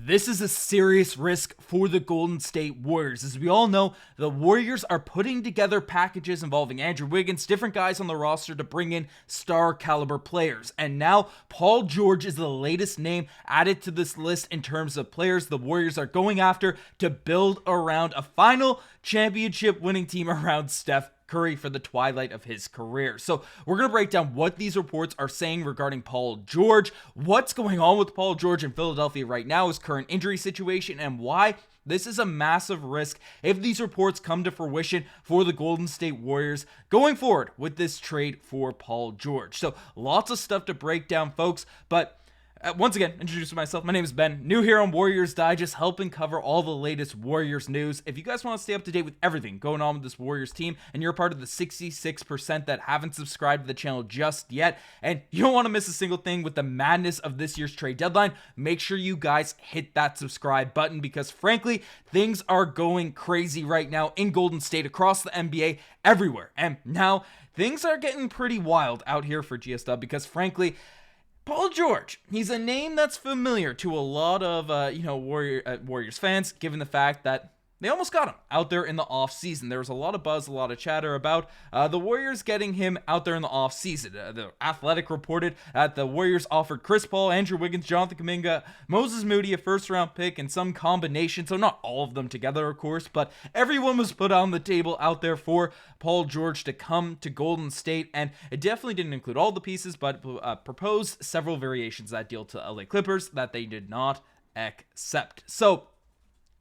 This is a serious risk for the Golden State Warriors. As we all know, the Warriors are putting together packages involving Andrew Wiggins, different guys on the roster to bring in star caliber players. And now Paul George is the latest name added to this list in terms of players the Warriors are going after to build around a final championship winning team around Steph Curry for the twilight of his career. So we're going to break down what these reports are saying regarding Paul George, what's going on with Paul George in Philadelphia right now, his current injury situation, and why this is a massive risk if these reports come to fruition for the Golden State Warriors going forward with this trade for Paul George. So lots of stuff to break down, folks, but once again, introducing myself, my name is Ben, new here on Warriors Digest, helping cover all the latest Warriors news. If you guys want to stay up to date with everything going on with this Warriors team, and you're a part of the 66% that haven't subscribed to the channel just yet, and you don't want to miss a single thing with the madness of this year's trade deadline, make sure you guys hit that subscribe button, because frankly, things are going crazy right now in Golden State, across the NBA, everywhere. And now, things are getting pretty wild out here for GSW, because frankly, Paul George, he's a name that's familiar to a lot of, Warriors fans, given the fact that they almost got him out there in the offseason. There was a lot of buzz, a lot of chatter about the Warriors getting him out there in the offseason. The Athletic reported that the Warriors offered Chris Paul, Andrew Wiggins, Jonathan Kuminga, Moses Moody, a first-round pick, and some combination. So not all of them together, of course, but everyone was put on the table out there for Paul George to come to Golden State, and it definitely didn't include all the pieces, but proposed several variations of that deal to LA Clippers that they did not accept. So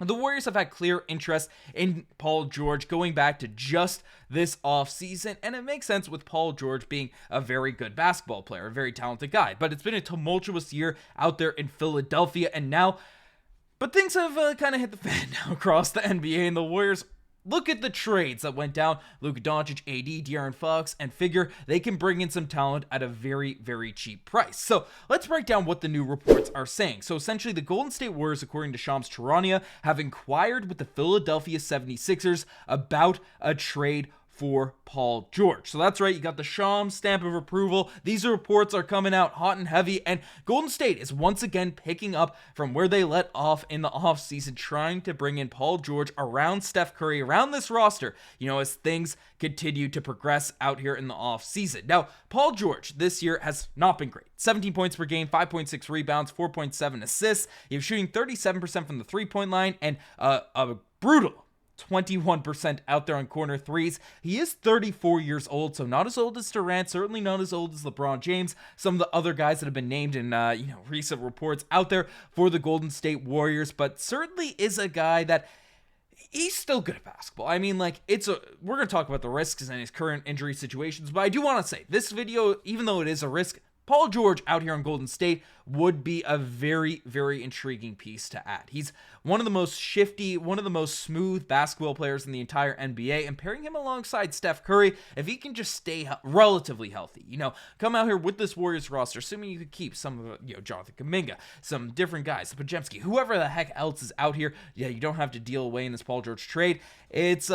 the Warriors have had clear interest in Paul George going back to just this offseason, and it makes sense with Paul George being a very good basketball player, a very talented guy. But it's been a tumultuous year out there in Philadelphia, but things have kind of hit the fan now across the NBA, and the Warriors look at the trades that went down. Luka Doncic, AD, De'Aaron Fox, and figure they can bring in some talent at a very, very cheap price. So let's break down what the new reports are saying. So essentially, the Golden State Warriors, according to Shams Charania, have inquired with the Philadelphia 76ers about a trade for Paul George. So that's right, you got the Shams stamp of approval. These reports are coming out hot and heavy, and Golden State is once again picking up from where they let off in the offseason, trying to bring in Paul George around Steph Curry, around this roster, as things continue to progress out here in the offseason. Now, Paul George this year has not been great. 17 points per game, 5.6 rebounds, 4.7 assists. He was shooting 37% from the three-point line, and a brutal 21% out there on corner threes. He is 34 years old, so not as old as Durant, certainly not as old as LeBron James, some of the other guys that have been named in recent reports out there for the Golden State Warriors, but certainly is a guy that he's still good at basketball. I mean, we're going to talk about the risks and his current injury situations, but I do want to say this video, even though it is a risk, Paul George out here on Golden State would be a very, very intriguing piece to add. He's one of the most shifty, one of the most smooth basketball players in the entire NBA, and pairing him alongside Steph Curry, if he can just stay relatively healthy, come out here with this Warriors roster, assuming you could keep some of, Jonathan Kuminga, some different guys, Podziemski, whoever the heck else is out here, you don't have to deal away in this Paul George trade. It's,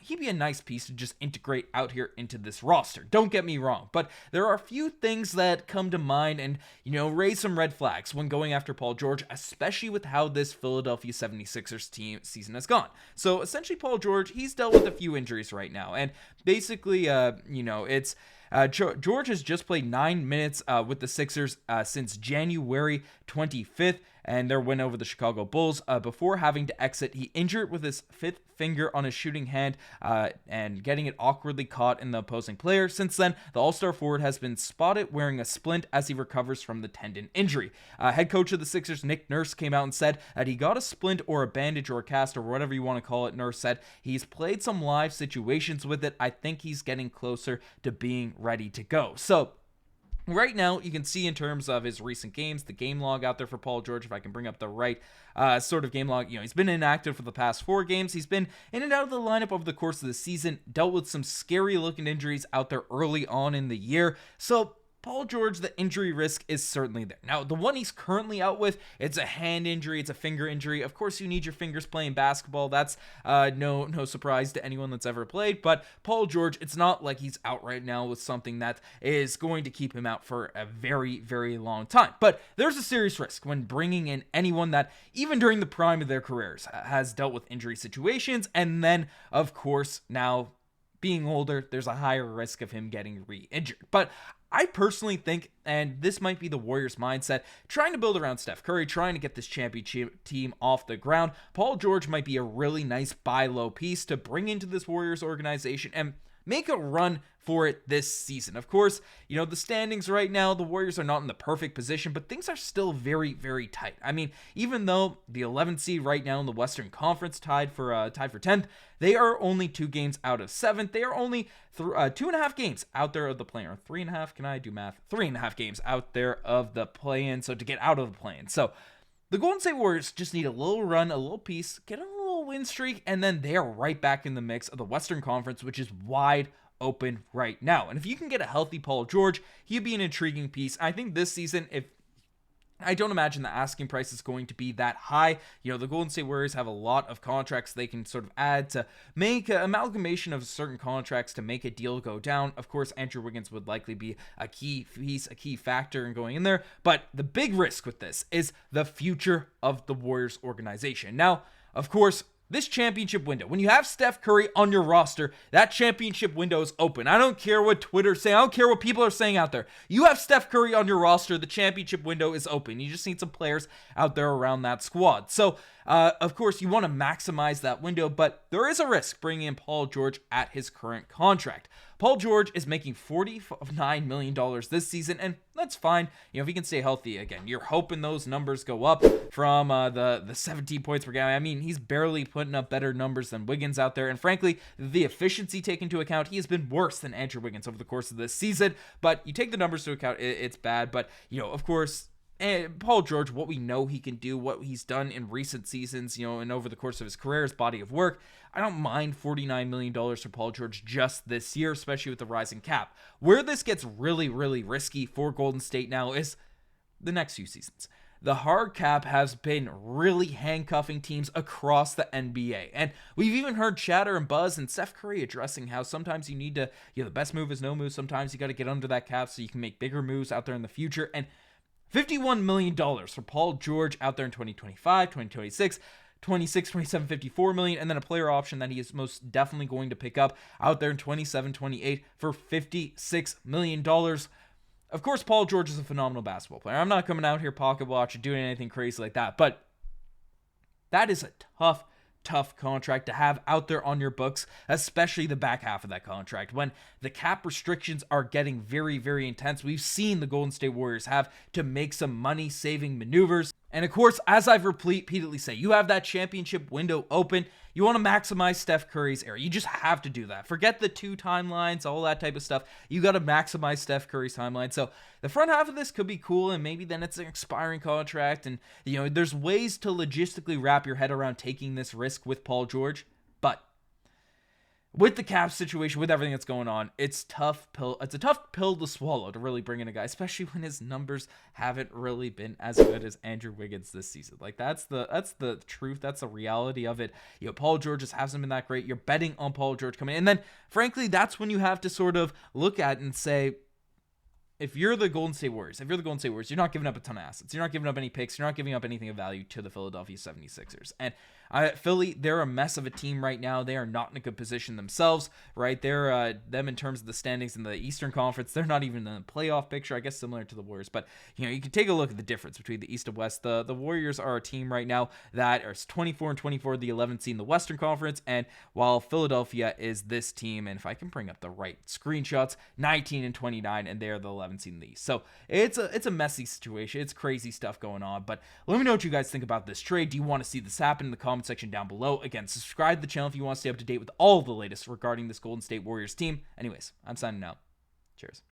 he'd be a nice piece to just integrate out here into this roster. Don't get me wrong, but there are a few things that come to mind and, raise some red flags when going after Paul George, especially with how this Philadelphia 76ers team season has gone. So essentially, Paul George, he's dealt with a few injuries right now, and basically, it's George has just played 9 minutes with the Sixers since January 25th, and their win over the Chicago Bulls. Before having to exit, he injured with his fifth finger on his shooting hand and getting it awkwardly caught in the opposing player. Since then, the All-Star forward has been spotted wearing a splint as he recovers from the tendon injury. Head coach of the Sixers, Nick Nurse, came out and said that he got a splint or a bandage or a cast or whatever you want to call it. Nurse said he's played some live situations with it. I think he's getting closer to being ready to go. So right now, you can see in terms of his recent games, the game log out there for Paul George, if I can bring up the right sort of game log. He's been inactive for the past 4 games. He's been in and out of the lineup over the course of the season, dealt with some scary looking injuries out there early on in the year. So Paul George, the injury risk is certainly there. Now, the one he's currently out with, it's a hand injury, it's a finger injury. Of course, you need your fingers playing basketball. That's no surprise to anyone that's ever played. But Paul George, it's not like he's out right now with something that is going to keep him out for a very, very long time. But there's a serious risk when bringing in anyone that, even during the prime of their careers, has dealt with injury situations. And then, of course, now being older, there's a higher risk of him getting re-injured. But I personally think, and this might be the Warriors' mindset, trying to build around Steph Curry, trying to get this championship team off the ground, Paul George might be a really nice buy low piece to bring into this Warriors organization and make a run for it this season. Of course, the standings right now, the Warriors are not in the perfect position, but things are still very, very tight. I mean, even though the 11th seed right now in the Western Conference tied for 10th, they are only 2 games out of 7th. They are only 2.5 games out there of the play-in. Or 3.5, can I do math? 3.5 games out there of the play-in, so to get out of the play-in. So the Golden State Warriors just need a little run, a little piece, get a little win streak, and then they are right back in the mix of the Western Conference, which is wide open right now. And if you can get a healthy Paul George, he'd be an intriguing piece. I think this season, I don't imagine the asking price is going to be that high. The Golden State Warriors have a lot of contracts they can sort of add to make an amalgamation of certain contracts to make a deal go down. Of course, Andrew Wiggins would likely be a key piece, a key factor in going in there. But the big risk with this is the future of the Warriors organization. Now, of course, this championship window, when you have Steph Curry on your roster, that championship window is open. I don't care what Twitter's saying. I don't care what people are saying out there. You have Steph Curry on your roster, the championship window is open. You just need some players out there around that squad. So, of course, you want to maximize that window, but there is a risk bringing in Paul George at his current contract. Paul George is making $49 million this season, and that's fine. If he can stay healthy again, you're hoping those numbers go up from the 17 points per game. I mean, he's barely putting up better numbers than Wiggins out there, and frankly, the efficiency taken into account, he has been worse than Andrew Wiggins over the course of this season. But you take the numbers into account, it's bad. But of course, and Paul George, what we know he can do, what he's done in recent seasons, and over the course of his career, his body of work, I don't mind $49 million for Paul George just this year, especially with the rising cap. Where this gets really, really risky for Golden State now is the next few seasons. The hard cap has been really handcuffing teams across the NBA. And we've even heard chatter and buzz and Steph Curry addressing how sometimes you need to, the best move is no move. Sometimes you got to get under that cap so you can make bigger moves out there in the future. And $51 million for Paul George out there in 2025, 2026, 26, 27, $54 million, and then a player option that he is most definitely going to pick up out there in 27, 28 for $56 million. Of course, Paul George is a phenomenal basketball player. I'm not coming out here pocket watch or doing anything crazy like that, but that is a tough contract to have out there on your books, especially the back half of that contract when the cap restrictions are getting very, very intense. We've seen the Golden State Warriors have to make some money saving maneuvers. And of course, as I've repeatedly say, you have that championship window open. You want to maximize Steph Curry's era. You just have to do that. Forget the 2 timelines, all that type of stuff. You got to maximize Steph Curry's timeline. So the front half of this could be cool, and maybe then it's an expiring contract. And, there's ways to logistically wrap your head around taking this risk with Paul George. But with the cap situation, with everything that's going on, it's a tough pill to swallow to really bring in a guy, especially when his numbers haven't really been as good as Andrew Wiggins this season. Like that's the truth. That's the reality of it. Paul George just hasn't been that great. You're betting on Paul George coming in. And then frankly, that's when you have to sort of look at and say, if you're the Golden State Warriors, you're not giving up a ton of assets. You're not giving up any picks. You're not giving up anything of value to the Philadelphia 76ers. And Philly, they're a mess of a team right now. They are not in a good position themselves, right? They're them in terms of the standings in the Eastern Conference. They're not even in the playoff picture, I guess similar to the Warriors. But, you can take a look at the difference between the East and West. The Warriors are a team right now that is 24-24, the 11th seed in the Western Conference. And while Philadelphia is this team, and if I can bring up the right screenshots, 19-29, and they're the 11th seed in the East. So it's a messy situation. It's crazy stuff going on. But let me know what you guys think about this trade. Do you want to see this happen in the comment section down below? Again, subscribe to the channel if you want to stay up to date with all the latest regarding this Golden State Warriors team. Anyways, I'm signing out. Cheers.